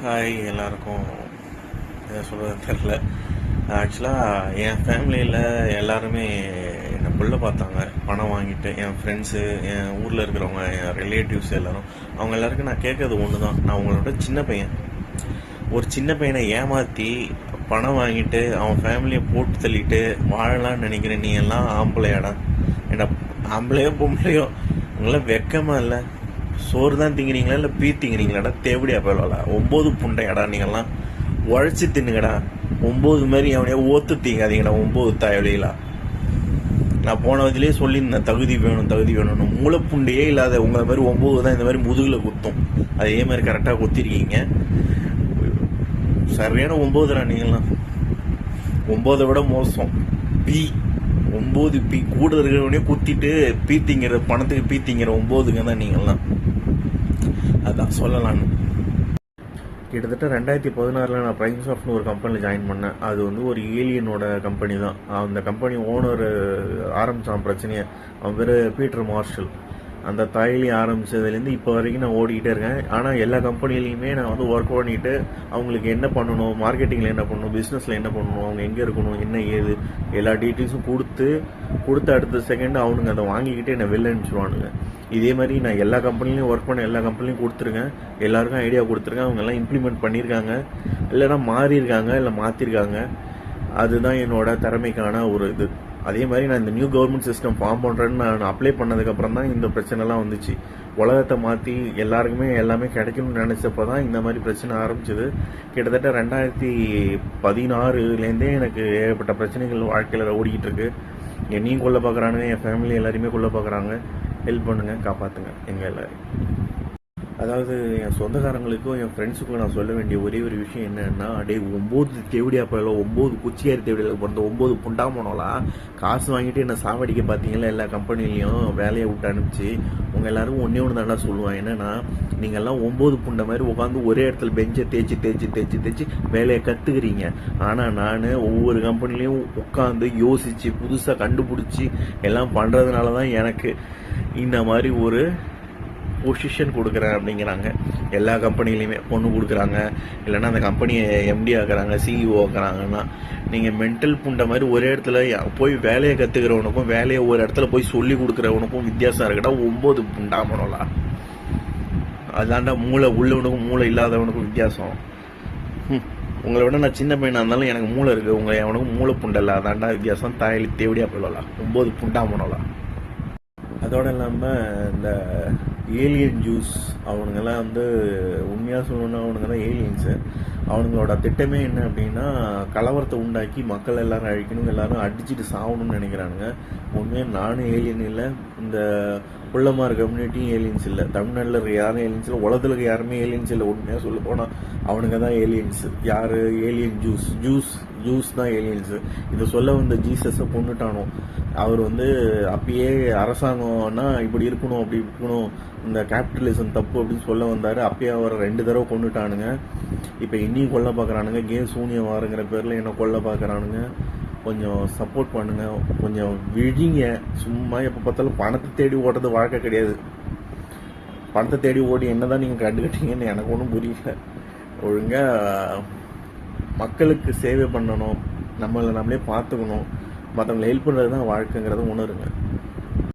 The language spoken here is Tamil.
ஹாய் எல்லாருக்கும். எதை சொல்கிறதுன்னு தெரில. ஆக்சுவலாக என் ஃபேமிலியில் எல்லாருமே என்னை புள்ள பார்த்தாங்க பணம் வாங்கிட்டு. என் ஃப்ரெண்ட்ஸு, என் ஊரில் இருக்கிறவங்க, என் ரிலேட்டிவ்ஸ் எல்லோரும், அவங்க எல்லாருக்கும் நான் கேட்கறது ஒன்று தான். நான் உங்களோட சின்ன பையன். ஒரு சின்ன பையனை ஏமாற்றி பணம் வாங்கிட்டு அவன் ஃபேமிலியை போட்டு தள்ளிட்டு வாழலான்னு நினைக்கிறேன். நீ எல்லாம் ஆம்பளையாடா? என்ன ஆம்பளையோ பொம்பளையோ உங்களாம் வெக்கமாக இல்லை? சோறு தான் திங்கிறீங்களா இல்லை திங்கிறீங்களாடா? தேவடியா போயிடலா? 9 புண்டையாடா நீங்கள்லாம்? உழைச்சி தின்னுங்கடா. 9 மாதிரி அவனையா ஓத்து தீங்காதீங்கடா. 9 தாயவழிகளா? நான் போன வதிலே சொல்லியிருந்தேன், தகுதி வேணும்னு. மூளைப்புண்டையே இல்லாத உங்களை மாதிரி 9 தான் இந்த மாதிரி முதுகில் குத்தும். அதே மாதிரி கரெக்டாக குத்திருக்கீங்க. சரியான 9 நீங்களாம். 9 விட மோசம் 9 கூட இருக்கிறவனே குத்திட்டு பீத்திங்கிற பணத்துக்கு பீத்திங்கிற 9ங்க தான் நீங்கள்லாம். அதான் சொல்லலான்னு. கிட்டத்தட்ட 2016 நான் ப்ரைம்சாஃப்ட்னு ஒரு கம்பெனியில் ஜாயின் பண்ணேன். அது ஒரு ஏலியனோட கம்பெனி தான். அந்த கம்பெனி ஓனர் ஆரம்பித்தான் பிரச்சனையை. அவன் பேர் பீட்டர் மார்ஷல். அந்த தாயிலி ஆரம்பித்ததுலேருந்து இப்போ வரைக்கும் நான் ஓடிக்கிட்டே இருக்கேன். ஆனால் எல்லா கம்பெனிலையுமே நான் ஒர்க் பண்ணிவிட்டு அவங்களுக்கு என்ன பண்ணணும், மார்க்கெட்டிங்கில் என்ன பண்ணணும், பிஸ்னஸில் என்ன பண்ணணும், அவங்க எங்கே இருக்கணும், என்ன ஏது எல்லா டீட்டெயில்ஸும் கொடுத்து அடுத்த செகண்ட் அவனுங்க அதை வாங்கிக்கிட்டு என்னை வெளில அனுப்பிச்சிடுவானுங்க. இதே மாதிரி நான் எல்லா கம்பெனிலையும் ஒர்க் பண்ண எல்லா கம்பெனிலையும் கொடுத்துருக்கேன். எல்லாருக்கும் ஐடியா கொடுத்துருக்கேன். அவங்க எல்லாம் இம்ப்ளிமெண்ட் பண்ணியிருக்காங்க, இல்லைனா மாறியிருக்காங்க, இல்லை மாற்றிருக்காங்க. அதுதான் என்னோட திறமைக்கான ஒரு இது. அதே மாதிரி நான் இந்த நியூ கவர்மெண்ட் சிஸ்டம் ஃபார்ம் பண்ணுறேன்னு நான் அப்ளை பண்ணதுக்கப்புறம் தான் இந்த பிரச்சனைலாம் வந்துச்சு. உலகத்தை மாற்றி எல்லாருக்குமே எல்லாமே கிடைக்கணும்னு நினச்சப்போ தான் இந்த மாதிரி பிரச்சனை ஆரம்பிச்சது. கிட்டத்தட்ட 2016 எனக்கு ஏகப்பட்ட பிரச்சனைகள் வாழ்க்கையில் ஓடிக்கிட்டு இருக்கு. என்னையும் கொல்ல பார்க்குறானுங்க, என் ஃபேமிலி எல்லாருமே கொல்ல பார்க்குறாங்க. ஹெல்ப் பண்ணுங்கள், காப்பாற்றுங்க எங்கள் எல்லாரையும். அதாவது என் சொந்தக்காரங்களுக்கும் என் ஃப்ரெண்ட்ஸுக்கும் நான் சொல்ல வேண்டிய ஒரே ஒரு விஷயம் என்னன்னா, 9 தேவடியா போயில, 9 குச்சியாரி தேவடியில் பிறந்த 9 புண்டாமனோலா காசு வாங்கிட்டு என்ன சாவடிக்க பார்த்தீங்களா? எல்லா கம்பெனிலையும் வேலையை விட்டு அனுப்பிச்சு உங்கள் எல்லாரும் ஒன்று தாண்டா சொல்லுவான். என்னன்னா, நீங்கள்லாம் 9 புண்டை மாதிரி உட்காந்து ஒரே இடத்துல பெஞ்சை தேய்ச்சி வேலையை கற்றுக்கிறீங்க. ஆனால் நான் ஒவ்வொரு கம்பெனிலையும் உட்காந்து யோசித்து புதுசாக கண்டுபிடிச்சி எல்லாம் பண்ணுறதுனால தான் எனக்கு இந்த மாதிரி ஒரு பொசிஷன் கொடுக்குறேன் அப்படிங்கிறாங்க. எல்லா கம்பெனிலையுமே பொண்ணு கொடுக்குறாங்க, இல்லைன்னா அந்த கம்பெனியை எம்டி ஆக்குறாங்க, சிஇஓ ஆக்குறாங்கன்னா, நீங்கள் மென்டல் புண்டை மாதிரி ஒரே இடத்துல போய் வேலையை கற்றுக்கிறவனுக்கும் வேலையை ஒரு இடத்துல போய் சொல்லி கொடுக்குறவனுக்கும் வித்தியாசம் இருக்குடா. 9 புண்டாமனோலா. அதாண்டா மூளை உள்ளவனுக்கும் மூளை இல்லாதவனுக்கும் வித்தியாசம். உங்களை விட நான் சின்ன பையனாக இருந்தாலும் எனக்கு மூளை இருக்குது. உங்களை எவனுக்கும் மூளை புண்டை இல்லை. அதாண்டா வித்தியாசம். தாயலி தேவடியா போயிடலாம். 9 புண்டாமனோலா. அதோடு இல்லாமல் இந்த ஏலியன் ஜூஸ் அவனுங்கெல்லாம் உண்மையாக சொல்லணுன்னா அவனுங்க தான் ஏலியன்ஸு. அவனுங்களோட திட்டமே என்ன அப்படின்னா, கலவரத்தை உண்டாக்கி மக்கள் எல்லாரும் அழிக்கணும், எல்லாரும் அடிச்சுட்டு சாகணும்னு நினைக்கிறானுங்க. உண்மையாக நானும் ஏலியன் இல்லை, இந்த புள்ளமார் கம்யூனிட்டியும் ஏலியன்ஸ் இல்லை, தமிழ்நாட்டில் இருக்க யாரும் ஏலியன்ஸ் இல்லை, உலகத்தில் இருக்க யாருமே ஏலியன்ஸ் இல்லை. உண்மையாக சொல்ல போனால் அவனுங்க தான் ஏலியன்ஸு. யார்? ஏலியன் ஜூஸ் தான் ஏலியன்ஸு. இதை சொல்ல வந்த ஜீசஸை கொண்டுட்டானோ. அவர் அப்பயே அரசாங்கம்னா இப்படி இருக்கணும், அப்படி இருக்கணும், இந்த கேபிட்டலிசம் தப்பு அப்படின்னு சொல்ல வந்தார். அப்பயே அவரை 2 தடவை கொண்டுட்டானுங்க. இப்போ இன்னியும் கொல்ல பார்க்குறானுங்க. சூனியவாருங்கிற பேரில் என்ன கொல்ல பார்க்குறானுங்க. கொஞ்சம் சப்போர்ட் பண்ணுங்க, கொஞ்சம் விழிங்க. சும்மா எப்போ பார்த்தாலும் பணத்தை தேடி ஓடுறது வாழ்க்கை கிடையாது. பணத்தை தேடி ஓடி என்னதான் நீங்கள் கண்டுக்கிட்டீங்கன்னு எனக்கு ஒன்றும் புரியல. ஒழுங்காக மக்களுக்கு சேவை பண்ணணும், நம்மளை நம்மளே பார்த்துக்கணும், மற்றவங்களை ஹெல்ப் பண்ணுறது தான் வாழ்க்கைங்கிறத உணருங்க.